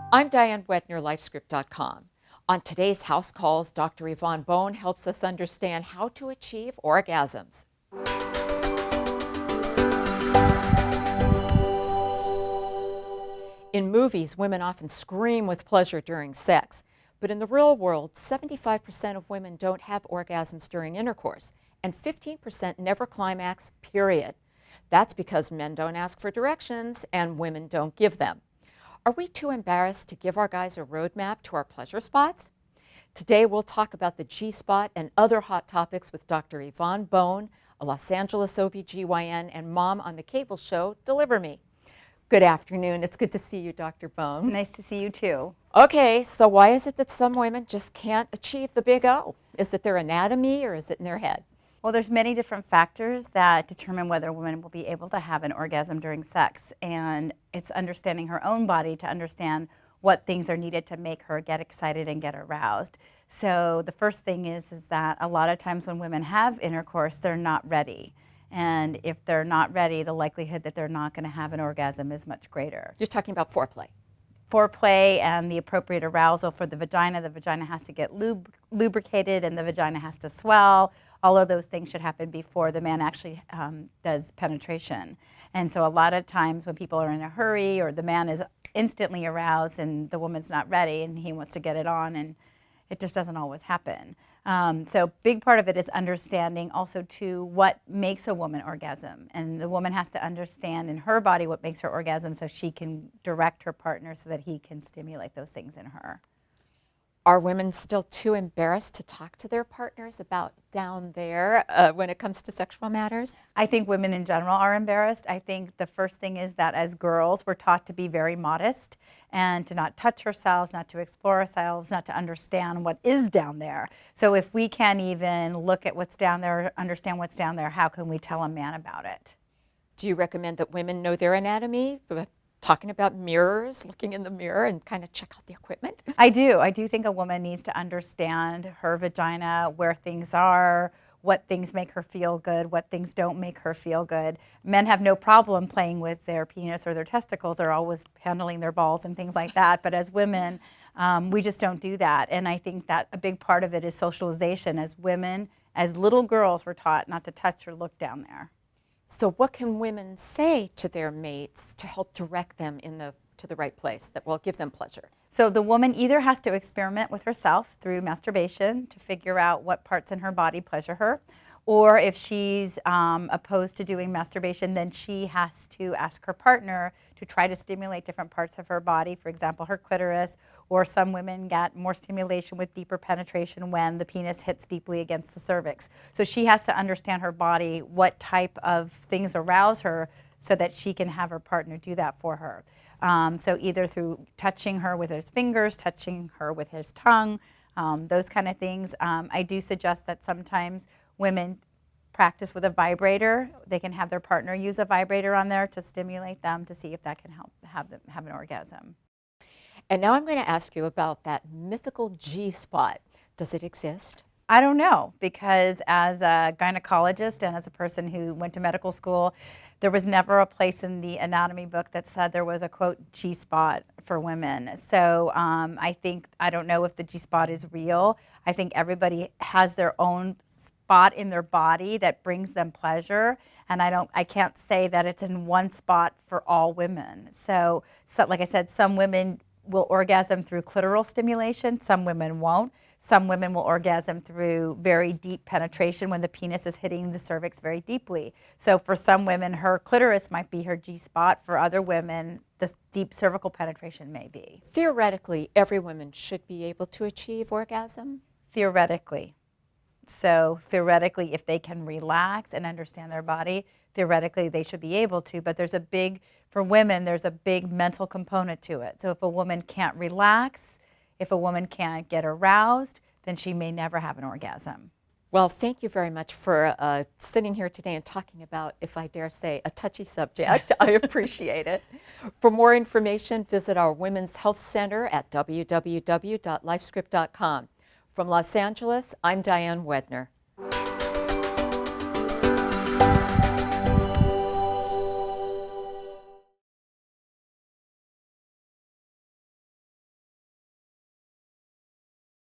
I'm Diane, Wedner, Lifescript.com. On today's House Calls, Dr. Yvonne Bohn helps us understand how to achieve orgasms. In movies, women often scream with pleasure during sex, but in the real world, 75% of women don't have orgasms during intercourse, and 15% never climax, period. That's because men don't ask for directions and women don't give them. Are we too embarrassed to give our guys a roadmap to our pleasure spots? Today we'll talk about the G-spot and other hot topics with Dr. Yvonne Bohn, a Los Angeles OB-GYN and mom on the cable show Deliver Me. Good afternoon. It's good to see you, Dr. Bohn. Nice to see you too. Okay, so why is it that some women just can't achieve the big O? Is it their anatomy or is it in their head? Well, there's many different factors that determine whether a woman will be able to have an orgasm during sex, and it's understanding her own body to understand what things are needed to make her get excited and get aroused. So the first thing is that a lot of times when women have intercourse, they're not ready. And if they're not ready, the likelihood that they're not going to have an orgasm is much greater. You're talking about foreplay. Foreplay and the appropriate arousal for the vagina has to get lubricated and the vagina has to swell. All of those things should happen before the man actually does penetration. And so a lot of times when people are in a hurry or the man is instantly aroused and the woman's not ready and he wants to get it on, and it just doesn't always happen. So big part of it is understanding also too what makes a woman orgasm. And the woman has to understand in her body what makes her orgasm so she can direct her partner so that he can stimulate those things in her. Are women still too embarrassed to talk to their partners about down there when it comes to sexual matters? I think women in general are embarrassed. I think the first thing is that as girls, we're taught to be very modest and to not touch ourselves, not to explore ourselves, not to understand what is down there. So if we can't even look at what's down there, understand what's down there, how can we tell a man about it? Do you recommend that women know their anatomy? Talking about mirrors, looking in the mirror and kind of check out the equipment? I do. I do think a woman needs to understand her vagina, where things are, what things make her feel good, what things don't make her feel good. Men have no problem playing with their penis or their testicles. They're always handling their balls and things like that. But as women, we just don't do that. And I think that a big part of it is socialization. As women, as little girls, we're taught not to touch or look down there. So what can women say to their mates to help direct them to the right place that will give them pleasure? So the woman either has to experiment with herself through masturbation to figure out what parts in her body pleasure her, or if she's opposed to doing masturbation, then she has to ask her partner to try to stimulate different parts of her body, for example, her clitoris, or some women get more stimulation with deeper penetration when the penis hits deeply against the cervix. So she has to understand her body, what type of things arouse her so that she can have her partner do that for her. So either through touching her with his fingers, touching her with his tongue, those kind of things. I do suggest that sometimes women practice with a vibrator. They can have their partner use a vibrator on there to stimulate them to see if that can help have them have an orgasm. And now I'm going to ask you about that mythical G-spot. Does it exist? I don't know, because as a gynecologist and as a person who went to medical school, there was never a place in the anatomy book that said there was a, quote, G-spot for women. So I don't know if the G-spot is real. I think everybody has their own spot in their body that brings them pleasure, and I can't say that it's in one spot for all women. So like I said, some women will orgasm through clitoral stimulation, some women won't. Some women will orgasm through very deep penetration when the penis is hitting the cervix very deeply. So for some women, her clitoris might be her G-spot. For other women, the deep cervical penetration may be. Theoretically, every woman should be able to achieve orgasm? Theoretically. So theoretically, if they can relax and understand their body, theoretically they should be able to. But for women, there's a big mental component to it. So if a woman can't relax, if a woman can't get aroused, then she may never have an orgasm. Well, thank you very much for sitting here today and talking about, if I dare say, a touchy subject. I appreciate it. For more information, visit our Women's Health Center at www.lifescript.com. From Los Angeles, I'm Diane Wedner.